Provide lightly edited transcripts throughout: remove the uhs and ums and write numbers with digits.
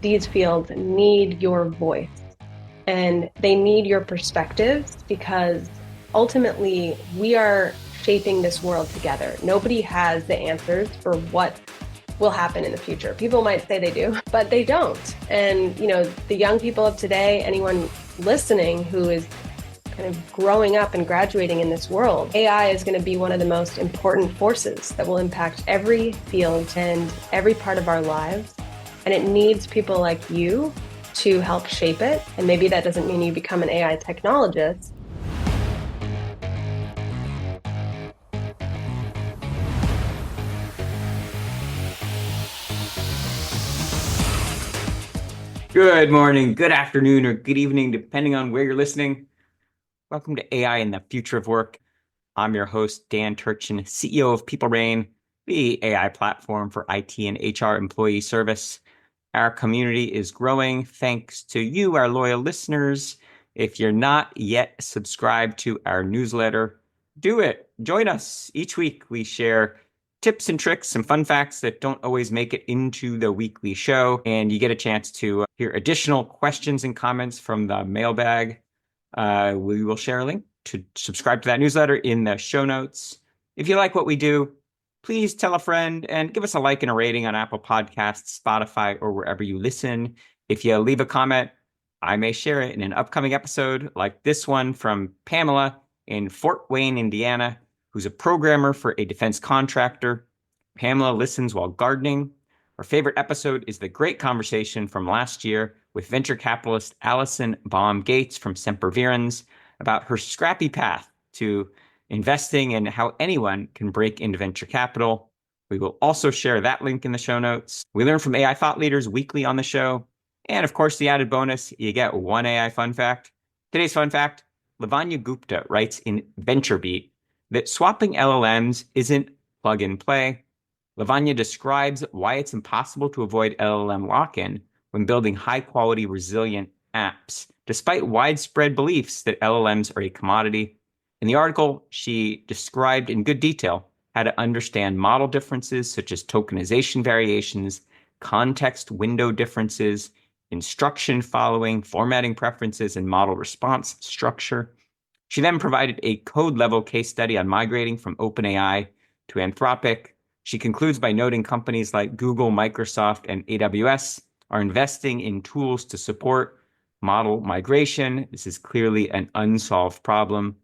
these fields need your voice and they need your perspectives because ultimately we are shaping this world together. Nobody has the answers for what will happen in the future. People might say they do, but they don't. And, the young people of today, anyone listening who is kind of growing up and graduating in this world, AI is going to be one of the most important forces that will impact every field and every part of our lives. And it needs people like you to help shape it. And maybe that doesn't mean you become an AI technologist. Good morning, good afternoon, or good evening, depending on where you're listening. Welcome to AI and the Future of Work. I'm your host, Dan Turchin, CEO of PeopleRain, the AI platform for IT and HR employee service. Our community is growing thanks to you, our loyal listeners. If you're not yet subscribed to our newsletter, do it. Join us. Each week we share tips and tricks and fun facts that don't always make it into the weekly show. And you get a chance to hear additional questions and comments from the mailbag. We will share a link to subscribe to that newsletter in the show notes. If you like what we do, please tell a friend and give us a like and a rating on Apple Podcasts, Spotify, or wherever you listen. If you leave a comment, I may share it in an upcoming episode like this one from Pamela in Fort Wayne, Indiana, who's a programmer for a defense contractor. Pamela listens while gardening. Her favorite episode is the great conversation from last year with venture capitalist Allison Baum-Gates from Sempervirens about her scrappy path to investing and how anyone can break into venture capital. We will also share that link in the show notes. We learn from AI thought leaders weekly on the show. And of course, the added bonus, you get one AI fun fact. Today's fun fact, Lavanya Gupta writes in VentureBeat that swapping LLMs isn't plug and play. Lavanya describes why it's impossible to avoid LLM lock-in when building high-quality, resilient apps, despite widespread beliefs that LLMs are a commodity. In the article, she described in good detail how to understand model differences such as tokenization variations, context window differences, instruction following, formatting preferences, and model response structure. She then provided a code-level case study on migrating from OpenAI to Anthropic. She concludes by noting companies like Google, Microsoft, and AWS are investing in tools to support model migration. This is clearly an unsolved problem.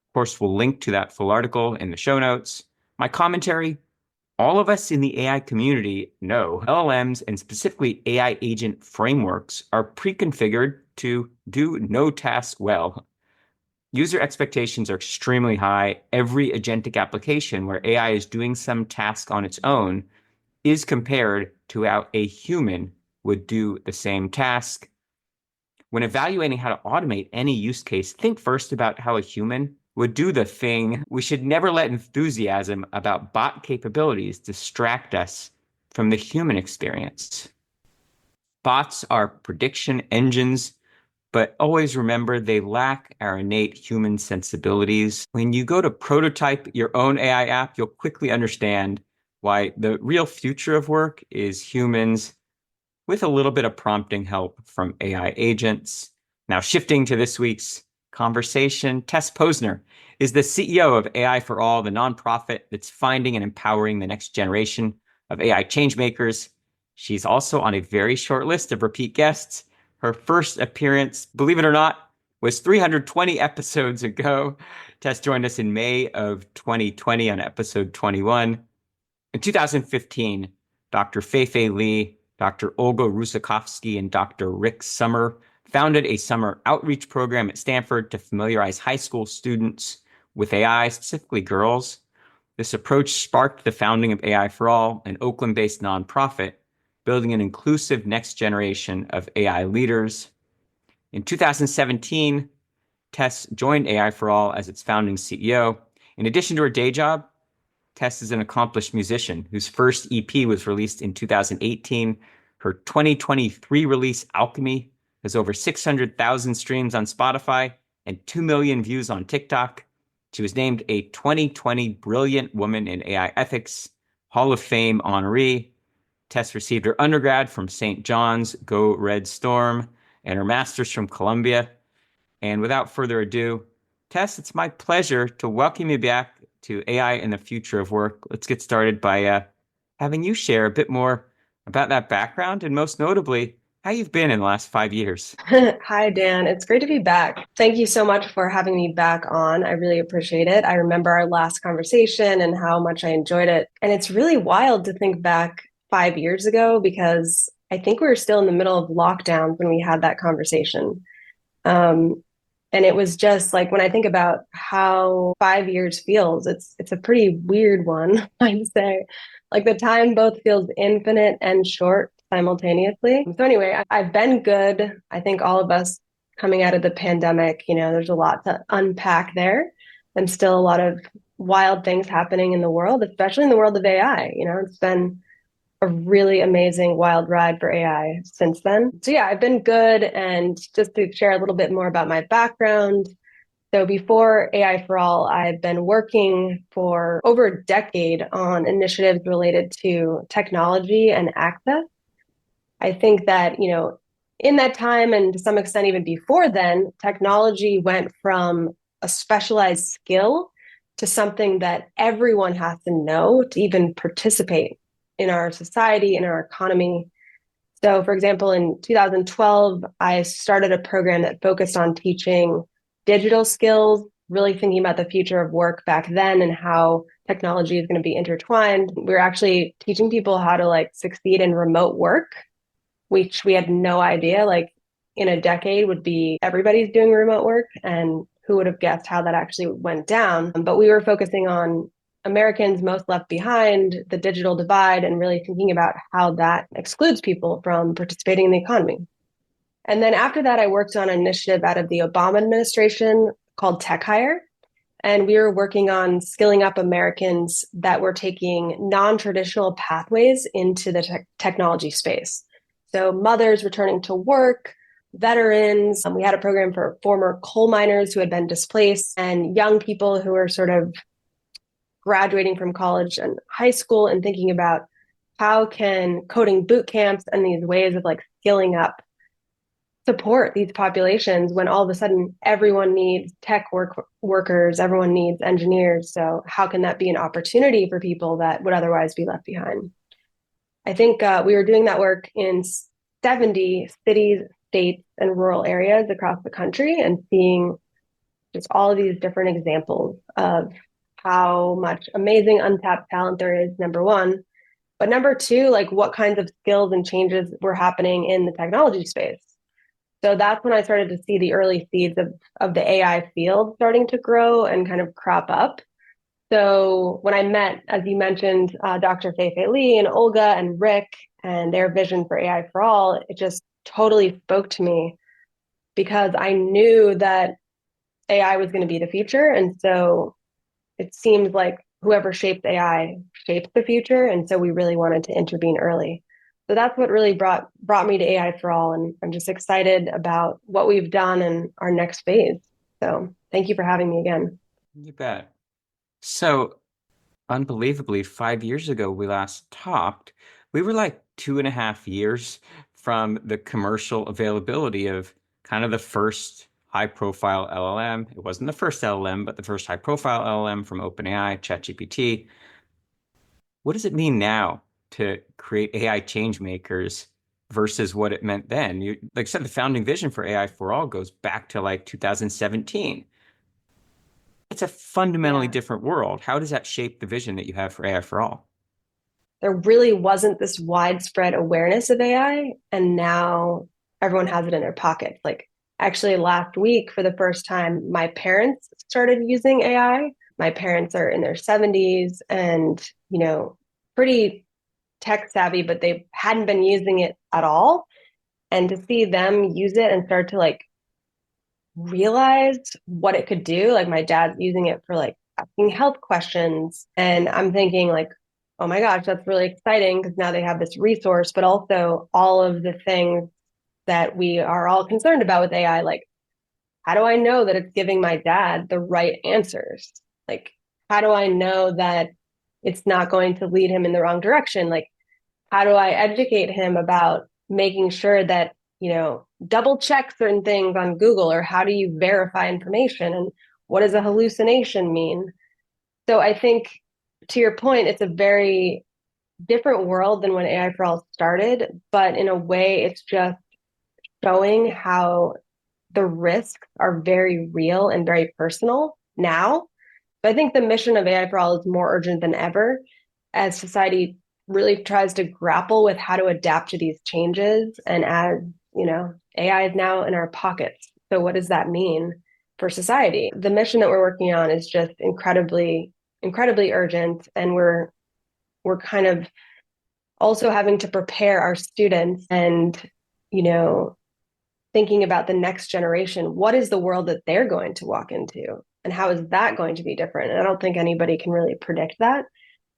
Of course, we'll link to that full article in the show notes. My commentary, all of us in the AI community know LLMs and specifically AI agent frameworks are pre-configured to do no task well. User expectations are extremely high. Every agentic application where AI is doing some task on its own is compared to how a human would do the same task. When evaluating how to automate any use case, think first about how a human would do the thing. We should never let enthusiasm about bot capabilities distract us from the human experience. Bots are prediction engines, but always remember they lack our innate human sensibilities. When you go to prototype your own AI app, you'll quickly understand why the real future of work is humans with a little bit of prompting help from AI agents. Now, shifting to this week's conversation, Tess Posner is the CEO of AI4ALL, the nonprofit that's finding and empowering the next generation of AI changemakers. She's also on a very short list of repeat guests. Her first appearance, believe it or not, was 320 episodes ago. Tess joined us in May of 2020 on episode 21. In 2015, Dr. Fei Li, Dr. Olga Rusakovsky, and Dr. Rick Summer founded a summer outreach program at Stanford to familiarize high school students with AI, specifically girls. This approach sparked the founding of AI4ALL, an Oakland-based nonprofit building an inclusive next generation of AI leaders. In 2017, Tess joined AI4ALL as its founding CEO. In addition to her day job, Tess is an accomplished musician whose first EP was released in 2018. Her 2023 release, Alchemy, has over 600,000 streams on Spotify and 2 million views on TikTok. She was named a 2020 Brilliant Woman in AI Ethics Hall of Fame honoree. Tess received her undergrad from St. John's, Go Red Storm, and her master's from Columbia. And without further ado, Tess, it's my pleasure to welcome you back to AI and the Future of Work. Let's get started by having you share a bit more about that background and most notably, how you've been in the last 5 years. Hi, Dan. It's great to be back. Thank you so much for having me back on. I really appreciate it. I remember our last conversation and how much I enjoyed it. And it's really wild to think back 5 years ago because I think we were still in the middle of lockdowns when we had that conversation. Um, and it was just like when I think about how 5 years feels, it's a pretty weird one, I'd say. Like the time both feels infinite and short simultaneously. So anyway, I've been good. I think all of us coming out of the pandemic, there's a lot to unpack there and still a lot of wild things happening in the world, especially in the world of AI. It's been a really amazing wild ride for AI since then. So yeah, I've been good. And just to share a little bit more about my background. So before AI4ALL, I've been working for over a decade on initiatives related to technology and access. I think that, in that time and to some extent even before then, technology went from a specialized skill to something that everyone has to know to even participate in our society, in our economy. So, for example, in 2012, I started a program that focused on teaching digital skills, really thinking about the future of work back then and how technology is going to be intertwined. We were actually teaching people how to succeed in remote work, which we had no idea in a decade would be everybody's doing remote work, and who would have guessed how that actually went down. But we were focusing on Americans most left behind, the digital divide, and really thinking about how that excludes people from participating in the economy. And then after that, I worked on an initiative out of the Obama administration called Tech Hire. And we were working on skilling up Americans that were taking non-traditional pathways into the technology space. So mothers returning to work, veterans. We had a program for former coal miners who had been displaced, and young people who were sort of graduating from college and high school and thinking about how can coding boot camps and these ways of skilling up support these populations when all of a sudden everyone needs workers, everyone needs engineers. So how can that be an opportunity for people that would otherwise be left behind? I think we were doing that work in 70 cities, states, and rural areas across the country and seeing just all of these different examples of how much amazing untapped talent there is, number one. But number two, what kinds of skills and changes were happening in the technology space. So that's when I started to see the early seeds of the AI field starting to grow and kind of crop up. So when I met, as you mentioned, Dr. Fei Li and Olga and Rick and their vision for AI4ALL, it just totally spoke to me because I knew that AI was going to be the future. And so it seemed like whoever shapes AI shapes the future. And so we really wanted to intervene early. So that's what really brought me to AI4ALL. And I'm just excited about what we've done and our next phase. So thank you for having me again. You bet. So, unbelievably, 5 years ago, we last talked. We were like 2.5 years from the commercial availability of kind of the first high-profile LLM. It wasn't the first LLM, but the first high-profile LLM from OpenAI, ChatGPT. What does it mean now to create AI change makers versus what it meant then? You, like I said, the founding vision for AI4ALL goes back to like 2017. It's a fundamentally Yeah. different world. How does that shape the vision that you have for AI4ALL? There really wasn't this widespread awareness of AI, and now everyone has it in their pockets. Actually, last week, for the first time, my parents started using AI. My parents are in their 70s and, pretty tech savvy, but they hadn't been using it at all. And to see them use it and start to realize what it could do, my dad's using it for asking health questions. And I'm thinking oh my gosh, that's really exciting because now they have this resource, but also all of the things that we are all concerned about with AI, how do I know that it's giving my dad the right answers? How do I know that it's not going to lead him in the wrong direction? how do I educate him about making sure that, double check certain things on Google, or how do you verify information, and what does a hallucination mean? So I think, to your point, it's a very different world than when AI for All started, but in a way, it's just showing how the risks are very real and very personal now. But I think the mission of AI for All is more urgent than ever as society really tries to grapple with how to adapt to these changes. And as, AI is now in our pockets. So what does that mean for society? The mission that we're working on is just incredibly, incredibly urgent. And we're kind of also having to prepare our students and, you know, thinking about the next generation. What is the world that they're going to walk into? And how is that going to be different? And I don't think anybody can really predict that,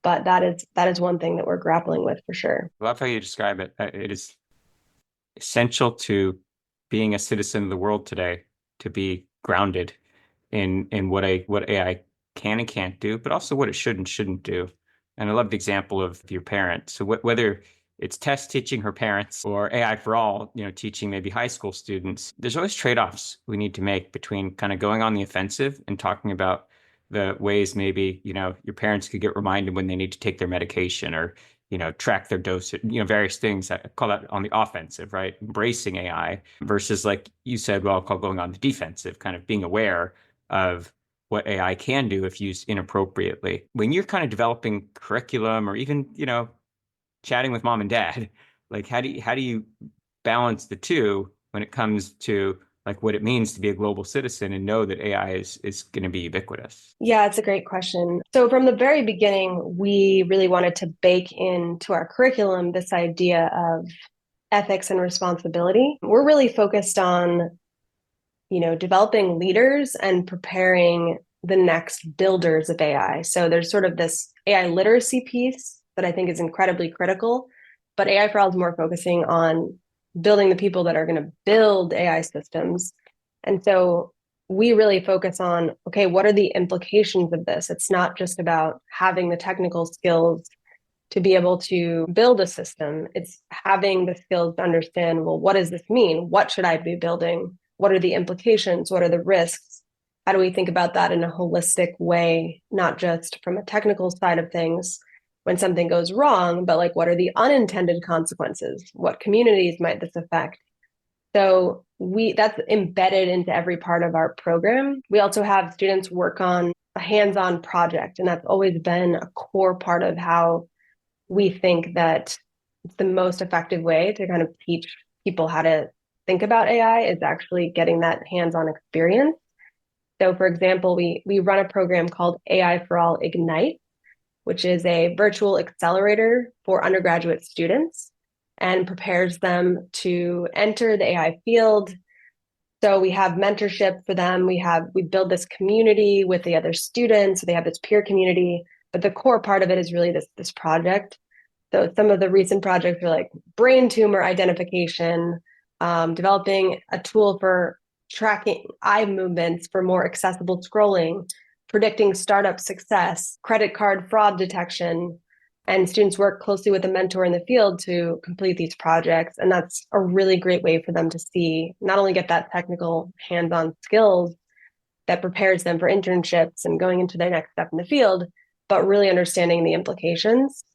but that is one thing that we're grappling with for sure. I love how you describe it. It is essential to being a citizen of the world today to be grounded in what AI can and can't do, but also what it should and shouldn't do. And I love the example of your parents. So whether it's Tess teaching her parents or AI for all, teaching maybe high school students, there's always trade-offs we need to make between kind of going on the offensive and talking about the ways maybe, your parents could get reminded when they need to take their medication or, track their dose, various things. I call that on the offensive, right? Embracing AI versus like you said, well, I'll call going on the defensive, kind of being aware of what AI can do if used inappropriately. When you're kind of developing curriculum or even, chatting with mom and dad, like how do you balance the two when it comes to like what it means to be a global citizen and know that AI is going to be ubiquitous? Yeah, it's a great question. So from the very beginning, we really wanted to bake into our curriculum this idea of ethics and responsibility. We're really focused on, developing leaders and preparing the next builders of AI. So there's sort of this AI literacy piece that I think is incredibly critical, but AI for All is more focusing on building the people that are going to build AI systems. And so we really focus on, okay, what are the implications of this? It's not just about having the technical skills to be able to build a system. It's having the skills to understand, well, what does this mean? What should I be building? What are the implications? What are the risks? How do we think about that in a holistic way, not just from a technical side of things when something goes wrong, but like what are the unintended consequences? What communities might this affect? So that's embedded into every part of our program. We also have students work on a hands-on project, and that's always been a core part of how we think that it's the most effective way to kind of teach people how to think about AI is actually getting that hands-on experience. So for example, we run a program called AI4ALL Ignite, which is a virtual accelerator for undergraduate students and prepares them to enter the AI field. So we have mentorship for them. We build this community with the other students. So they have this peer community, but the core part of it is really this project. So some of the recent projects are like brain tumor identification, developing a tool for tracking eye movements for more accessible scrolling, predicting startup success, credit card fraud detection, and students work closely with a mentor in the field to complete these projects. And that's a really great way for them to see, not only get that technical hands-on skills that prepares them for internships and going into their next step in the field, but really understanding the implications.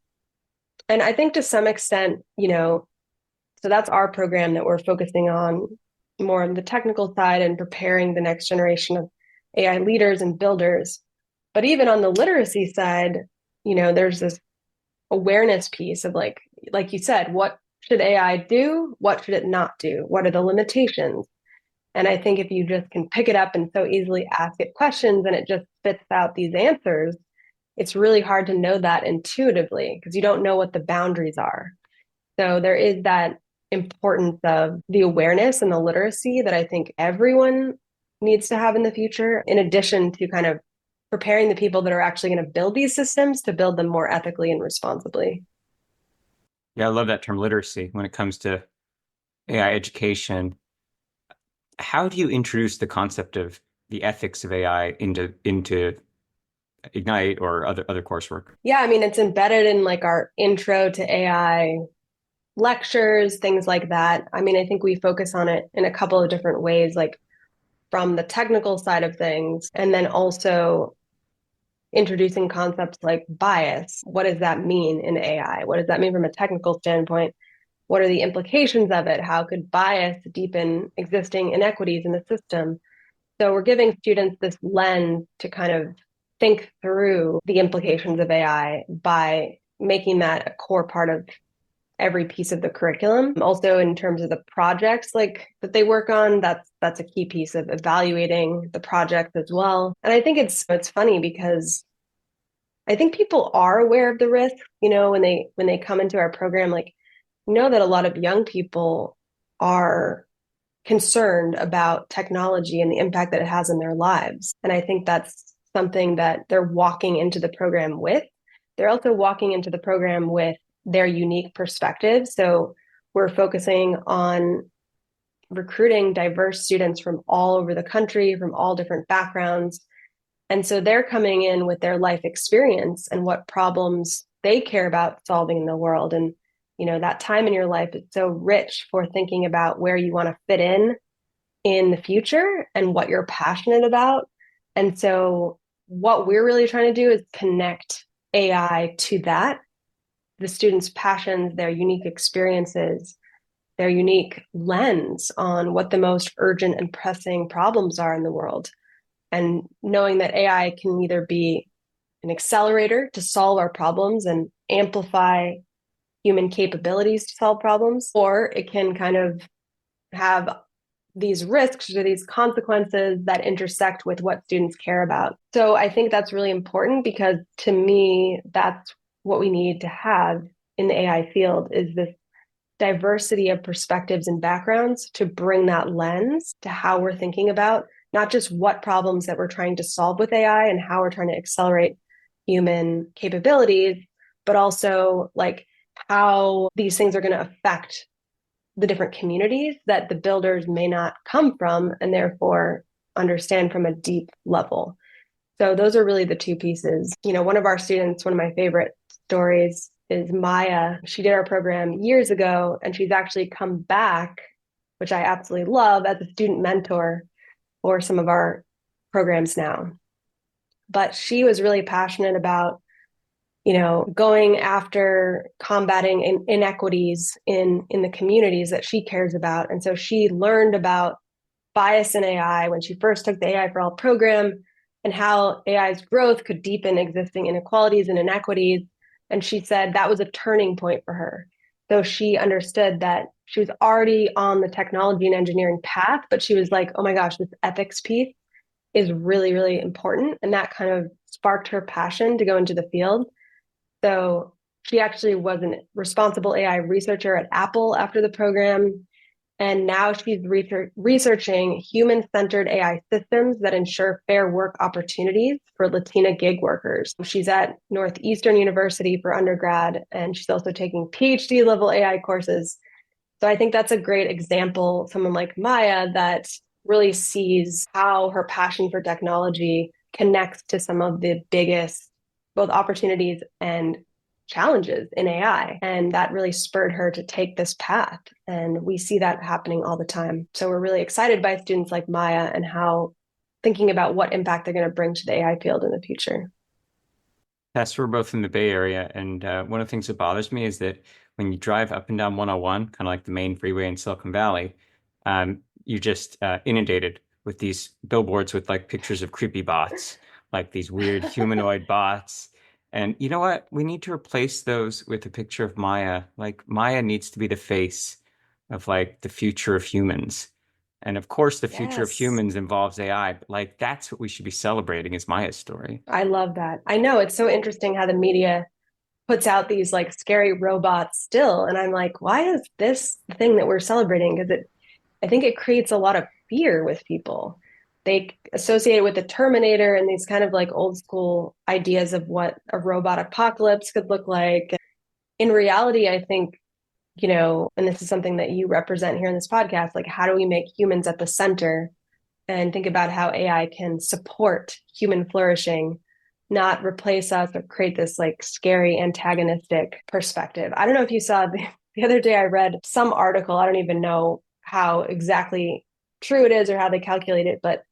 And I think to some extent, so that's our program that we're focusing on more on the technical side and preparing the next generation of AI leaders and builders. But even on the literacy side, there's this awareness piece of like you said, what should AI do? What should it not do? What are the limitations? And I think if you just can pick it up and so easily ask it questions and it just spits out these answers, it's really hard to know that intuitively because you don't know what the boundaries are. So there is that importance of the awareness and the literacy that I think everyone needs to have in the future, in addition to kind of preparing the people that are actually going to build these systems to build them more ethically and responsibly. Yeah, I love that term literacy when it comes to AI education. How do you introduce the concept of the ethics of AI into Ignite or other coursework? Yeah, I mean, it's embedded in like our intro to AI lectures, things like that. I mean, I think we focus on it in a couple of different ways, like from the technical side of things, and then also introducing concepts like bias. What does that mean in AI? What does that mean from a technical standpoint? What are the implications of it? How could bias deepen existing inequities in the system? So we're giving students this lens to kind of think through the implications of AI by making that a core part of every piece of the curriculum. Also, in terms of the projects like that they work on, that's a key piece of evaluating the projects as well. And I think it's funny because I think people are aware of the risk, when they come into our program, like know that a lot of young people are concerned about technology and the impact that it has in their lives. And I think that's something that they're walking into the program with. They're also walking into the program with their unique perspective. So we're focusing on recruiting diverse students from all over the country, from all different backgrounds. And so they're coming in with their life experience and what problems they care about solving in the world. And, that time in your life is so rich for thinking about where you want to fit in the future and what you're passionate about. And so what we're really trying to do is connect AI to that, the students' passions, their unique experiences, their unique lens on what the most urgent and pressing problems are in the world. And knowing that AI can either be an accelerator to solve our problems and amplify human capabilities to solve problems, or it can kind of have these risks or these consequences that intersect with what students care about. So I think that's really important because to me, that's what we need to have in the AI field is this diversity of perspectives and backgrounds to bring that lens to how we're thinking about not just what problems that we're trying to solve with AI and how we're trying to accelerate human capabilities, but also like how these things are going to affect the different communities that the builders may not come from and therefore understand from a deep level. So those are really the two pieces. One of our students, one of my favorite stories is Maya. She did our program years ago and she's actually come back, which I absolutely love, as a student mentor for some of our programs now. But she was really passionate about going after combating inequities in the communities that she cares about. And so she learned about bias in AI when she first took the AI4ALL program and how AI's growth could deepen existing inequalities and inequities. And she said that was a turning point for her. So she understood that she was already on the technology and engineering path, but she was like, oh my gosh, this ethics piece is really, really important. And that kind of sparked her passion to go into the field. So she actually was a responsible AI researcher at Apple after the program. And now she's researching human-centered AI systems that ensure fair work opportunities for Latina gig workers. She's at Northeastern University for undergrad, and she's also taking PhD level AI courses. So I think that's a great example, someone like Maya that really sees how her passion for technology connects to some of the biggest both opportunities and challenges in AI. And that really spurred her to take this path. And we see that happening all the time. So we're really excited by students like Maya and how thinking about what impact they're going to bring to the AI field in the future. Yes, we're both in the Bay Area, and one of the things that bothers me is that when you drive up and down 101, kind of like the main freeway in Silicon Valley, you're just inundated with these billboards with like pictures of creepy bots, like these weird humanoid bots. And you know what? We need to replace those with a picture of Maya. Like Maya needs to be the face of like the future of humans. And of course, the future of Yes. humans involves AI, but like that's what we should be celebrating is Maya's story. I love that. I know it's so interesting how the media puts out these like scary robots still. And I'm like, why is this the thing that we're celebrating? Because I think it creates a lot of fear with people. They associate it with the Terminator and these kind of like old school ideas of what a robot apocalypse could look like. In reality, I think, and this is something that you represent here in this podcast, like how do we make humans at the center and think about how AI can support human flourishing not replace us or create this like scary antagonistic perspective. I don't know if you saw the other day I read some article, I don't even know how exactly true it is or how they calculate it, but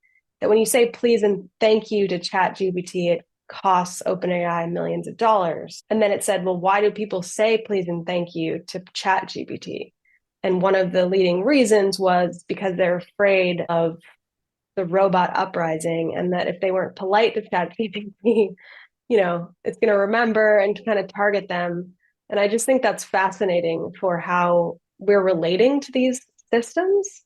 that when you say please and thank you to chat GPT, it costs OpenAI millions of dollars. And then it said, well, why do people say please and thank you to chat GPT? And one of the leading reasons was because they're afraid of the robot uprising, and that if they weren't polite to chat GPT, it's going to remember and kind of target them. And I just think that's fascinating for how we're relating to these systems,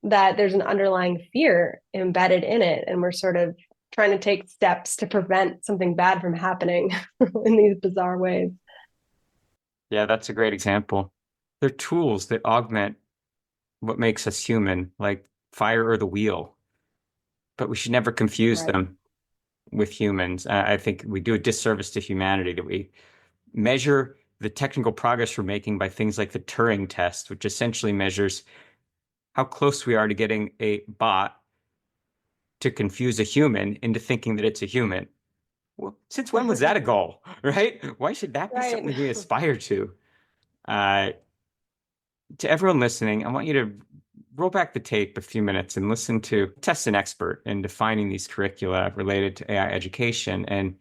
that there's an underlying fear embedded in it. And we're sort of trying to take steps to prevent something bad from happening in these bizarre ways. Yeah, that's a great example. They're tools that augment what makes us human, like fire or the wheel, but we should never confuse Right. them with humans. I think we do a disservice to humanity that we measure the technical progress we're making by things like the Turing test, which essentially measures how close we are to getting a bot to confuse a human into thinking that it's a human. Well, since when was that a goal, right? Why should that be Right. something we aspire to? Uh, to everyone listening, I want you to roll back the tape a few minutes and listen to Tess, an expert in defining these curricula related to AI education. And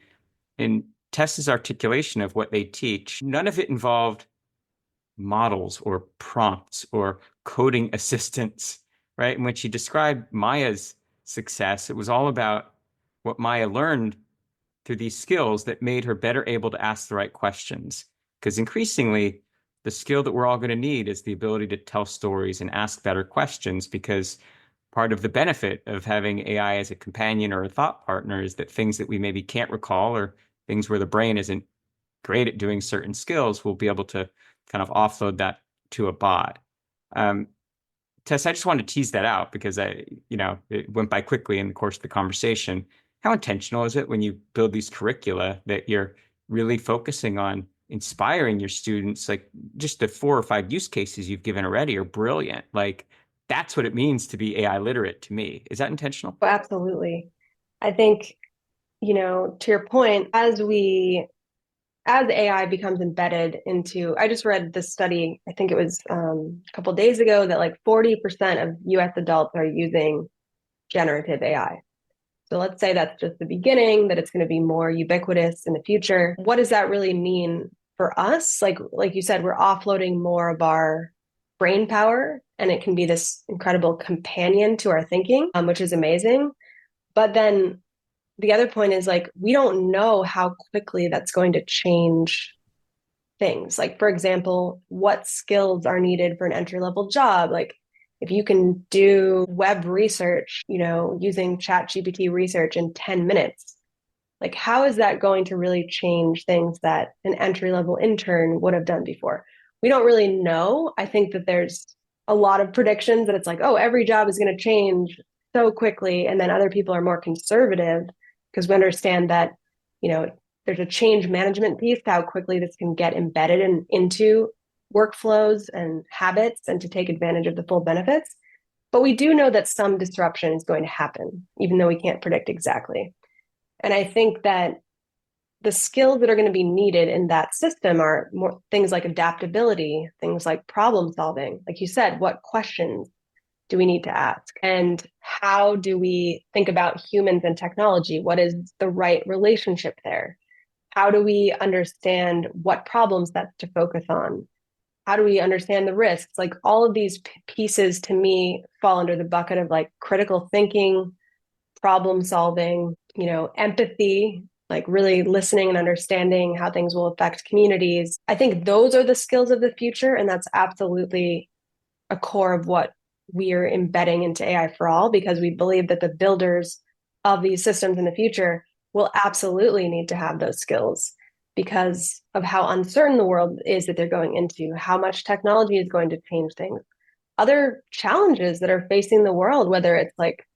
in Tess's articulation of what they teach, none of it involved models or prompts or coding assistants, right? And when she described Maya's success, it was all about what Maya learned through these skills that made her better able to ask the right questions. Because increasingly, the skill that we're all going to need is the ability to tell stories and ask better questions, because part of the benefit of having AI as a companion or a thought partner is that things that we maybe can't recall, or things where the brain isn't great at doing certain skills, we'll be able to kind of offload that to a bot. Um, Tess, I just wanted to tease that out because it went by quickly in the course of the conversation. How intentional is it when you build these curricula that you're really focusing on inspiring your students? Like, just the 4 or 5 use cases you've given already are brilliant. Like, that's what it means to be AI literate to me. Is that intentional? Well, absolutely. I think, to your point, as AI becomes embedded into, I just read this study, I think it was a couple of days ago, that like 40% of US adults are using generative AI. So let's say that's just the beginning, that it's going to be more ubiquitous in the future. What does that really mean for us? Like you said, we're offloading more of our brain power, and it can be this incredible companion to our thinking, which is amazing. But then the other point is, like, we don't know how quickly that's going to change things. Like, for example, what skills are needed for an entry level job? Like, if you can do web research, using chat GPT research in 10 minutes, like, how is that going to really change things that an entry level intern would have done before? We don't really know. I think that there's a lot of predictions that it's like, oh, every job is going to change so quickly. And then other people are more conservative because we understand that, you know, there's a change management piece to how quickly this can get embedded into workflows and habits and to take advantage of the full benefits. But we do know that some disruption is going to happen, even though we can't predict exactly. And I think that the skills that are going to be needed in that system are more things like adaptability, things like problem solving. Like you said, what questions do we need to ask? And how do we think about humans and technology? What is the right relationship there? How do we understand what problems that's to focus on? How do we understand the risks? Like, all of these pieces to me fall under the bucket of like critical thinking, problem solving, empathy, like really listening and understanding how things will affect communities. I think those are the skills of the future. And that's absolutely a core of what we're embedding into AI for all, because we believe that the builders of these systems in the future will absolutely need to have those skills because of how uncertain the world is that they're going into, how much technology is going to change things, other challenges that are facing the world, whether it's like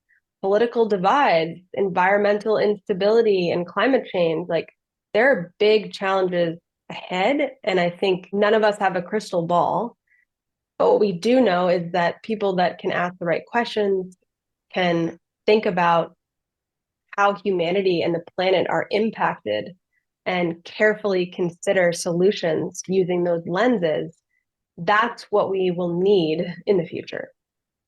political divide, environmental instability, and climate change. Like, there are big challenges ahead. And I think none of us have a crystal ball. But what we do know is that people that can ask the right questions can think about how humanity and the planet are impacted and carefully consider solutions using those lenses, that's what we will need in the future.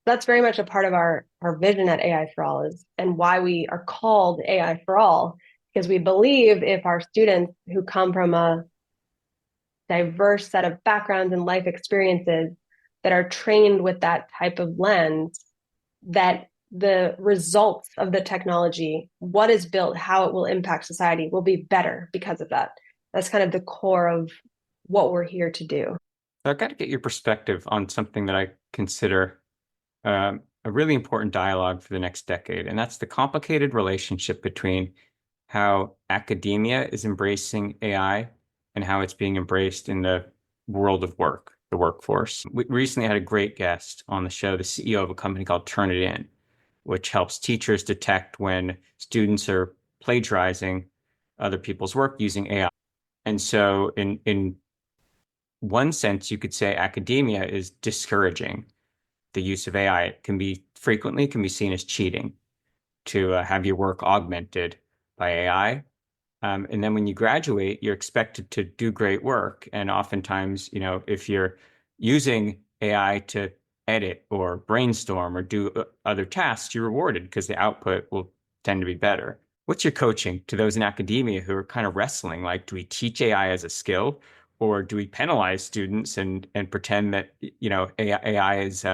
That's very much a part of our vision at AI for All is, and why we are called AI for All, because we believe if our students who come from a diverse set of backgrounds and life experiences that are trained with that type of lens, that the results of the technology, what is built, how it will impact society, will be better because of that. That's kind of the core of what we're here to do. So I've got to get your perspective on something that I consider a really important dialogue for the next decade, and that's the complicated relationship between how academia is embracing AI and how it's being embraced in the world of work, the workforce. We recently had a great guest on the show, the CEO of a company called Turnitin, which helps teachers detect when students are plagiarizing other people's work using AI. And so in one sense, you could say academia is discouraging the use of AI. It can be frequently can be seen as cheating to have your work augmented by AI. And then when you graduate, you're expected to do great work. And oftentimes, if you're using AI to edit or brainstorm or do other tasks, you're rewarded because the output will tend to be better. What's your coaching to those in academia who are kind of wrestling? Like, do we teach AI as a skill, or do we penalize students and pretend that AI is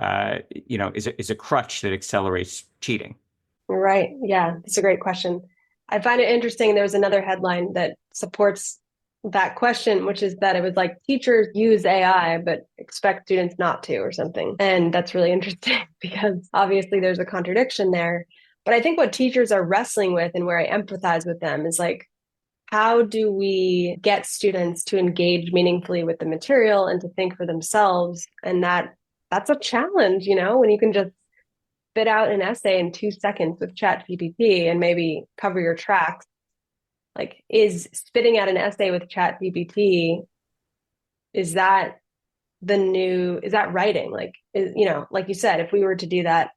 is a crutch that accelerates cheating? Right. Yeah, that's a great question. I find it interesting. There was another headline that supports that question, which is that it was like teachers use AI, but expect students not to, or something. And that's really interesting because obviously there's a contradiction there. But I think what teachers are wrestling with, and where I empathize with them, is like, how do we get students to engage meaningfully with the material and to think for themselves? And that's a challenge, when you can just spit out an essay in 2 seconds with ChatGPT and maybe cover your tracks. Like, is spitting out an essay with ChatGPT, is that is that writing? Like, like you said, if we were to do that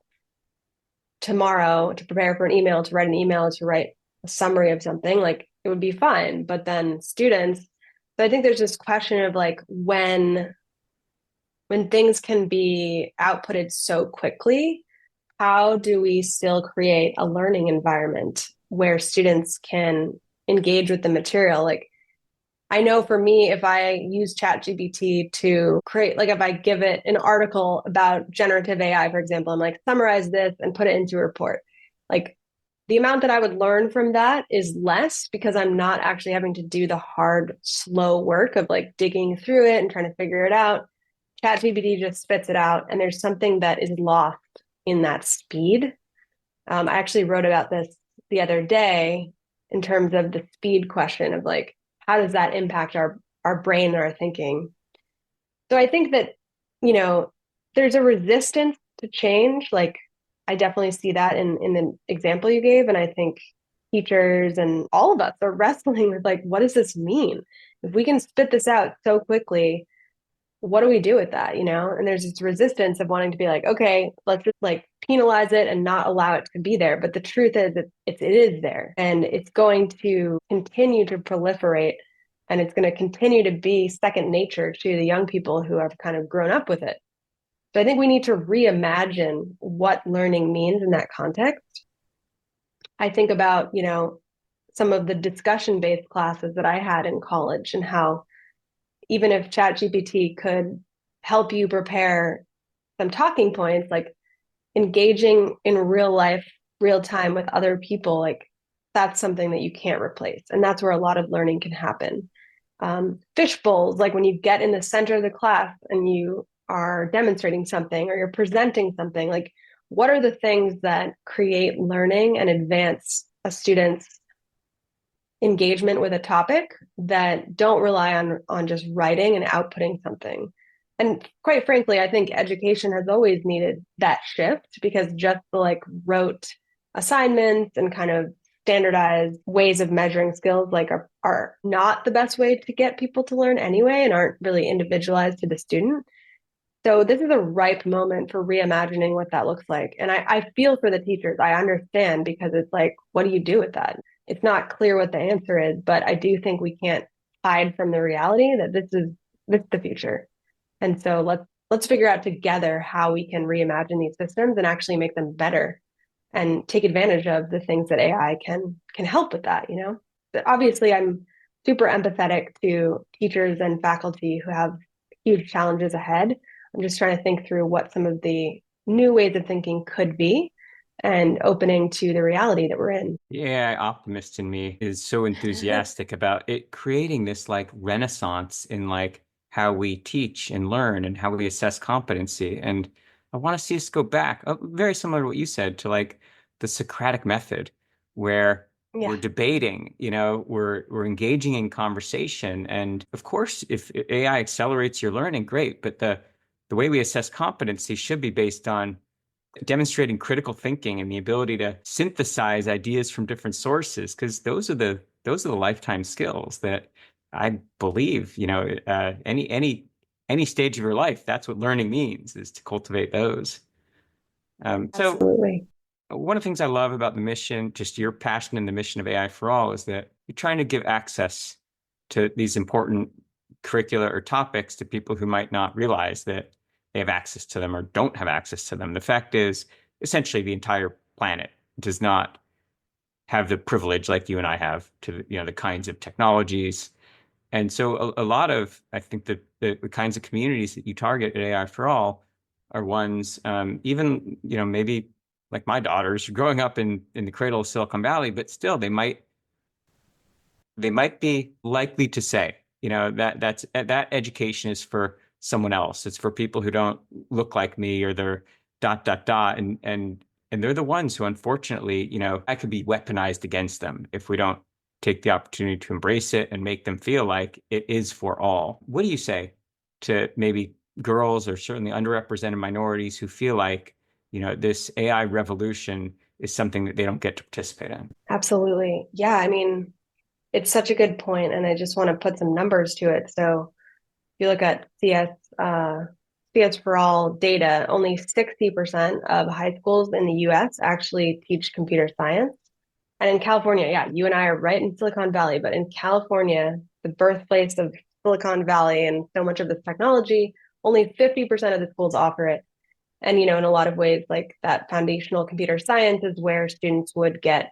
tomorrow to prepare for an email, to write an email, to write a summary of something, like it would be fine. But then students, so I think there's this question of like when things can be outputted so quickly, how do we still create a learning environment where students can engage with the material? Like, I know for me, if I use ChatGPT to create, like if I give it an article about generative AI, for example, I'm like, summarize this and put it into a report. Like, the amount that I would learn from that is less because I'm not actually having to do the hard, slow work of like digging through it and trying to figure it out. ChatGPT just spits it out, and there's something that is lost in that speed. I actually wrote about this the other day in terms of the speed question of like, how does that impact our brain and our thinking? So I think that, you know, there's a resistance to change. Like, I definitely see that in the example you gave. And I think teachers and all of us are wrestling with like, what does this mean? If we can spit this out so quickly, what do we do with that, And there's this resistance of wanting to be like, okay, let's just like penalize it and not allow it to be there. But the truth is that it is there, and it's going to continue to proliferate, and it's going to continue to be second nature to the young people who have kind of grown up with it. So I think we need to reimagine what learning means in that context. I think about, some of the discussion-based classes that I had in college, and how even if ChatGPT could help you prepare some talking points, like engaging in real life, real time with other people, like that's something that you can't replace. And that's where a lot of learning can happen. Fish bowls, like when you get in the center of the class and you are demonstrating something or you're presenting something, like what are the things that create learning and advance a student's engagement with a topic that don't rely on just writing and outputting something. And quite frankly, I think education has always needed that shift, because just the like rote assignments and kind of standardized ways of measuring skills like are not the best way to get people to learn anyway, and aren't really individualized to the student. So this is a ripe moment for reimagining what that looks like. And I feel for the teachers. I understand because it's like, what do you do with that? It's not clear what the answer is, but I do think we can't hide from the reality that this is the future. And so let's figure out together how we can reimagine these systems and actually make them better and take advantage of the things that AI can help with that, you know? But obviously I'm super empathetic to teachers and faculty who have huge challenges ahead. I'm just trying to think through what some of the new ways of thinking could be and opening to the reality that we're in. The AI optimist in me is so enthusiastic about it creating this like renaissance in like how we teach and learn and how we assess competency. And I want to see us go back, very similar to what you said, to like the Socratic method, where we're Yeah, debating, we're engaging in conversation. And of course, if AI accelerates your learning, great. But the way we assess competency should be based on demonstrating critical thinking and the ability to synthesize ideas from different sources, because those are the lifetime skills that I believe, any stage of your life, that's what learning means, is to cultivate those. So absolutely. one of the things I love about the mission, just your passion in the mission of AI for All, is that you're trying to give access to these important curricula or topics to people who might not realize that they have access to them or don't have access to them. The fact is, essentially, the entire planet does not have the privilege like you and I have to, the kinds of technologies. And so a lot of, I think that the kinds of communities that you target at AI for All are ones, even, maybe like my daughters growing up in the cradle of Silicon Valley, but still they might be likely to say, that education is for someone else. It's for people who don't look like me, or they're dot dot dot, and they're the ones who, unfortunately, I could be weaponized against them if we don't take the opportunity to embrace it and make them feel like it is for all. What do you say to maybe girls or certainly underrepresented minorities who feel like, this AI revolution is something that they don't get to participate in? Absolutely. Yeah, I mean, it's such a good point, and I just want to put some numbers to it. So if you look at CS for all data, only 60% of high schools in the US actually teach computer science. And in California, yeah, you and I are right in Silicon Valley, but in California, the birthplace of Silicon Valley and so much of this technology, only 50% of the schools offer it. And, in a lot of ways, like that foundational computer science is where students would get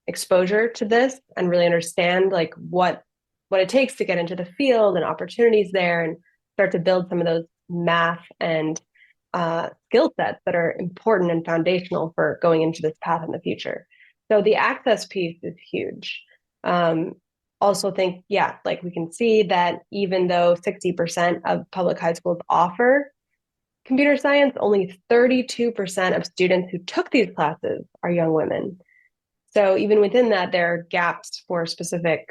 exposure to this and really understand like what it takes to get into the field and opportunities there and start to build some of those math and skill sets that are important and foundational for going into this path in the future. So the access piece is huge. Um, Also think, yeah, like we can see that even though 60% of public high schools offer computer science, only 32% of students who took these classes are young women. So even within that, there are gaps for specific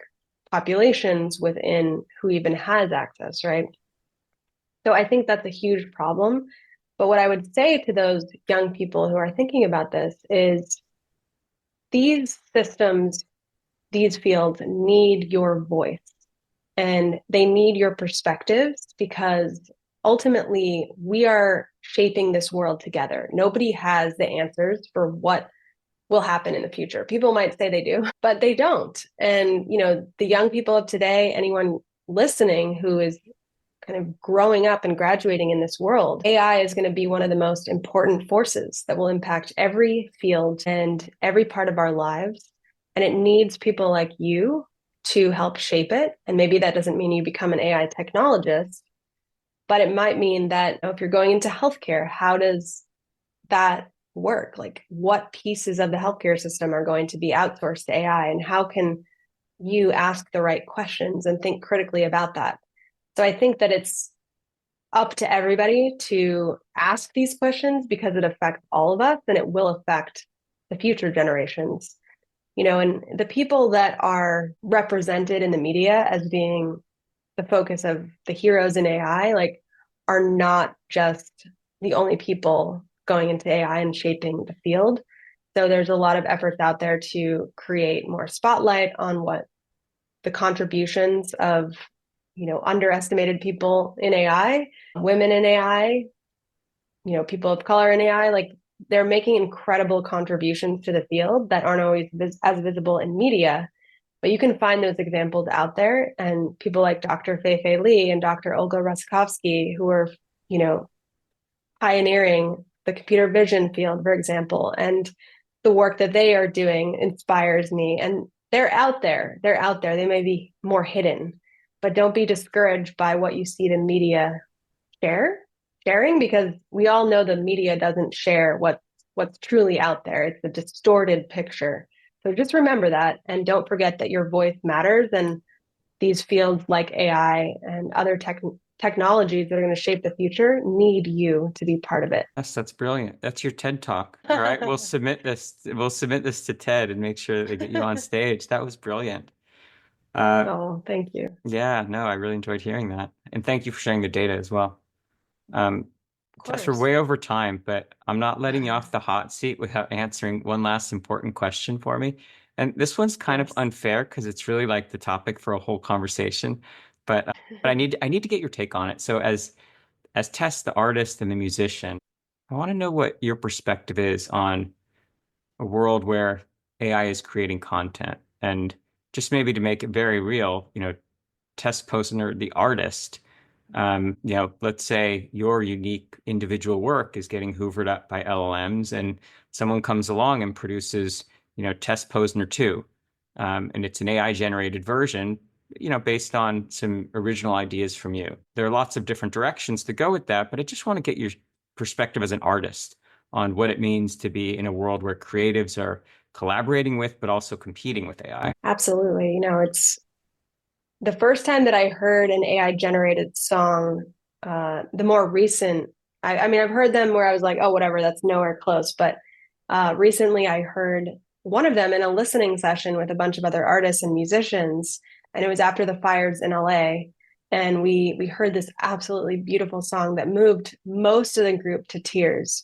populations within who even has access, right? So I think that's a huge problem. But what I would say to those young people who are thinking about this is these systems, these fields need your voice and they need your perspectives because ultimately we are shaping this world together. Nobody has the answers for what will happen in the future. People might say they do, but they don't. And, the young people of today, anyone listening who is kind of growing up and graduating in this world, AI is going to be one of the most important forces that will impact every field and every part of our lives. And it needs people like you to help shape it. And maybe that doesn't mean you become an AI technologist, but it might mean that if you're going into healthcare, how does that work? Like, what pieces of the healthcare system are going to be outsourced to AI, and how can you ask the right questions and think critically about that? So I think that it's up to everybody to ask these questions because it affects all of us and it will affect the future generations. And the people that are represented in the media as being the focus of the heroes in AI, like, are not just the only people going into AI and shaping the field. So there's a lot of efforts out there to create more spotlight on what the contributions of underestimated people in AI, women in AI, people of color in AI, like they're making incredible contributions to the field that aren't always as visible in media. But you can find those examples out there, and people like Dr. Fei Li and Dr. Olga Rusikovsky, who are, you know, pioneering the computer vision field, for example, and the work that they are doing inspires me. And they're out there. They're out there. They may be more hidden, but don't be discouraged by what you see the media share sharing, because we all know the media doesn't share what's truly out there. It's a distorted picture. So just remember that, and don't forget that your voice matters, and these fields like AI and other technologies that are going to shape the future need you to be part of it. Yes, that's brilliant. That's your TED Talk. All right, we'll submit this. We'll submit this to TED and make sure that they get you on stage. That was brilliant. Uh, Oh, thank you. yeah, no, I really enjoyed hearing that. And thank you for sharing the data as well. Of Tess, we're course. way over time, but I'm not letting you off the hot seat without answering one last important question for me. And this one's kind of Yes. unfair because it's really like the topic for a whole conversation. But I need to get your take on it. So as Tess, the artist and the musician, I want to know what your perspective is on a world where AI is creating content. And just maybe to make it very real, Tess Posner, the artist, let's say your unique individual work is getting hoovered up by LLMs, and someone comes along and produces, Tess Posner 2, and it's an AI generated version, based on some original ideas from you. There are lots of different directions to go with that, but I just want to get your perspective as an artist on what it means to be in a world where creatives are collaborating with, but also competing with AI. Absolutely. It's the first time that I heard an AI generated song, the more recent, I mean, I've heard them where I was like, oh, whatever, that's nowhere close. But recently I heard one of them in a listening session with a bunch of other artists and musicians. And it was after the fires in LA. And we heard this absolutely beautiful song that moved most of the group to tears.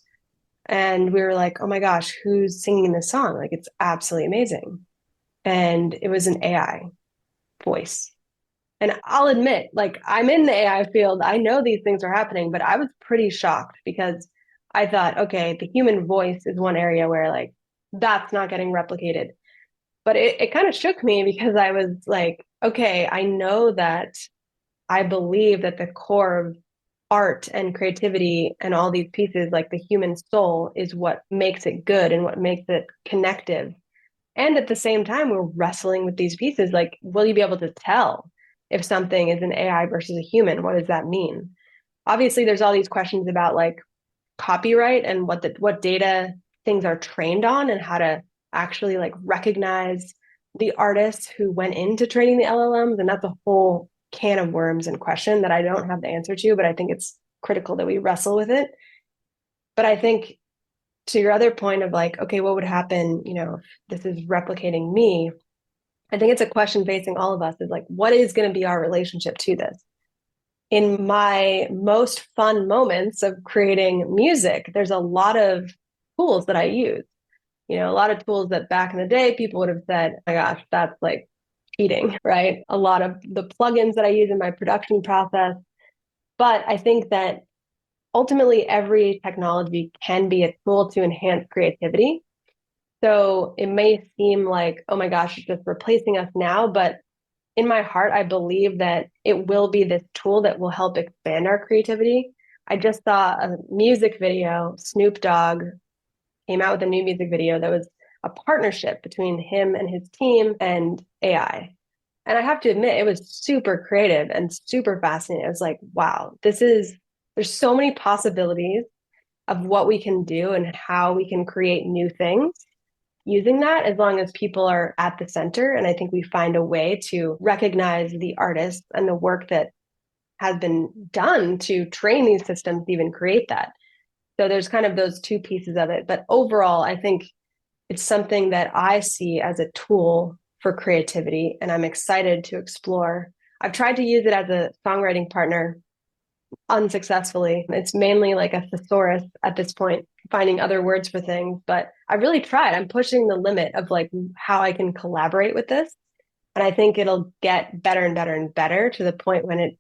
And we were like, oh my gosh, who's singing this song? Like, it's absolutely amazing. And it was an AI voice. And I'll admit, like, I'm in the AI field. I know these things are happening, but I was pretty shocked because I thought, okay, the human voice is one area where, like, that's not getting replicated. But it kind of shook me because I was like, okay, I know that I believe that the core of art and creativity and all these pieces, like the human soul, is what makes it good and what makes it connective. And at the same time, we're wrestling with these pieces. Like, will you be able to tell if something is an AI versus a human? What does that mean? Obviously, there's all these questions about like copyright and what data things are trained on, and how to actually like recognize the artists who went into training the LLMs. And that's a whole can of worms and question that I don't have the answer to, but I think it's critical that we wrestle with it. But I think, to your other point of like, okay, what would happen, if this is replicating me? I think it's a question facing all of us, is like, what is going to be our relationship to this? In my most fun moments of creating music, there's a lot of tools that I use. A lot of tools that back in the day people would have said, oh my gosh, that's like cheating, right? A lot of the plugins that I use in my production process. But I think that ultimately every technology can be a tool to enhance creativity. So it may seem like, oh my gosh, it's just replacing us now. But in my heart, I believe that it will be this tool that will help expand our creativity. I just saw a music video. Snoop Dogg came out with a new music video that was a partnership between him and his team and AI. And I have to admit, it was super creative and super fascinating. I was like, wow, there's so many possibilities of what we can do and how we can create new things using that, as long as people are at the center. And I think we find a way to recognize the artists and the work that has been done to train these systems to even create that. So there's kind of those two pieces of it. But overall, I think it's something that I see as a tool for creativity, and I'm excited to explore. I've tried to use it as a songwriting partner unsuccessfully. It's mainly like a thesaurus at this point, finding other words for things. But I really tried. I'm pushing the limit of like how I can collaborate with this. And I think it'll get better and better and better to the point when it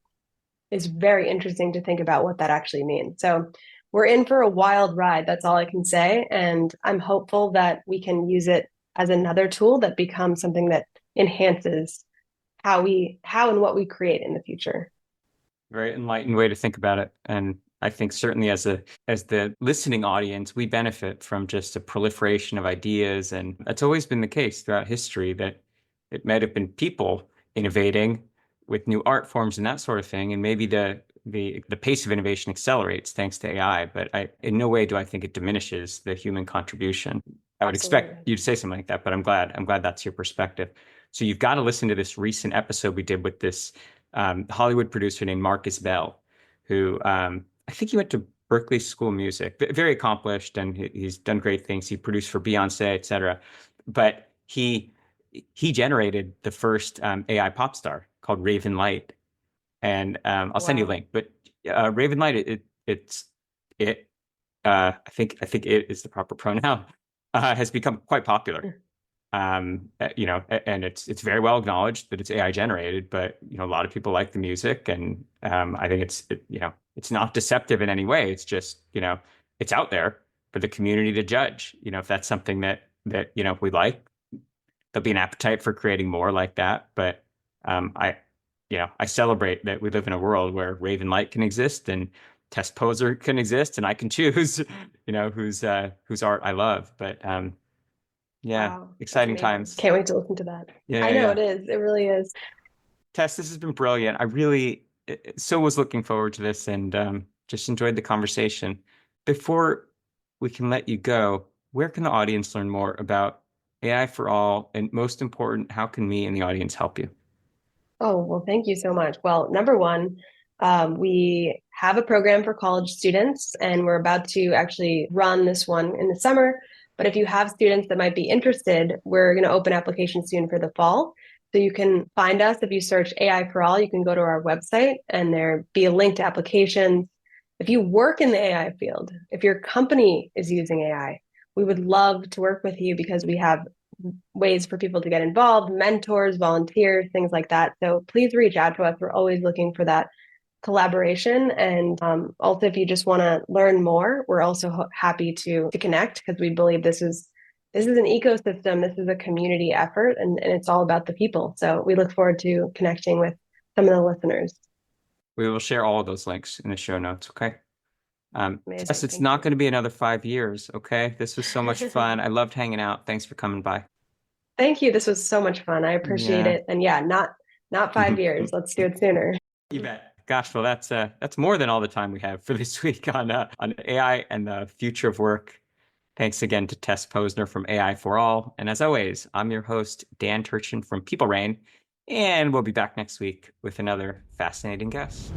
is very interesting to think about what that actually means. So we're in for a wild ride. That's all I can say. And I'm hopeful that we can use it as another tool that becomes something that enhances how and what we create in the future. Very enlightened way to think about it. And I think certainly as the listening audience, we benefit from just a proliferation of ideas. And that's always been the case throughout history that it might have been people innovating with new art forms and that sort of thing. And maybe the pace of innovation accelerates thanks to AI, but in no way do I think it diminishes the human contribution. I would expect Absolutely. you to say something like that, but I'm glad that's your perspective. So you've got to listen to this recent episode we did with this Hollywood producer named Marcus Bell, who I think he went to Berkeley School of Music, very accomplished, and he's done great things. He produced for Beyonce, etc. But he generated the first AI pop star called Raven Light, and I'll send you a Wow. link. But Raven Light, it's it. I think it is the proper pronoun. Has become quite popular. And it's very well acknowledged that it's AI generated, but a lot of people like the music, and I think it's not deceptive in any way. It's just it's out there for the community to judge. If that's something that we like, there'll be an appetite for creating more like that. But I celebrate that we live in a world where Raven Light can exist and Tess Posner can exist, and I can choose, whose art I love. But yeah, Wow. That's exciting amazing. times. Can't wait to listen to that. Yeah, I yeah, know yeah. it is. It really is. Tess, this has been brilliant. I really so was looking forward to this and just enjoyed the conversation. Before we can let you go, where can the audience learn more about AI for all? And most important, how can me and the audience help you? Oh, well, thank you so much. Well, number one, we have a program for college students, and we're about to actually run this one in the summer. But if you have students that might be interested, we're going to open applications soon for the fall. So you can find us if you search AI for All. You can go to our website, and there be a link to applications. If you work in the AI field, if your company is using AI, we would love to work with you because we have ways for people to get involved, mentors, volunteers, things like that. So please reach out to us. We're always looking for that collaboration. And also, if you just want to learn more, we're also happy to connect because we believe this is an ecosystem. This is a community effort, and it's all about the people. So we look forward to connecting with some of the listeners. We will share all of those links in the show notes, okay? Tess, Amazing. it's Thank not you. going to be another 5 years, okay? This was so much fun. I loved hanging out. Thanks for coming by. Thank you. This was so much fun. I appreciate Yeah. it. And yeah, not 5 years. Let's do it sooner. You bet. Gosh, well, that's more than all the time we have for this week on AI and the future of work. Thanks again to Tess Posner from AI4ALL. And as always, I'm your host, Dan Turchin from People Rain, and we'll be back next week with another fascinating guest.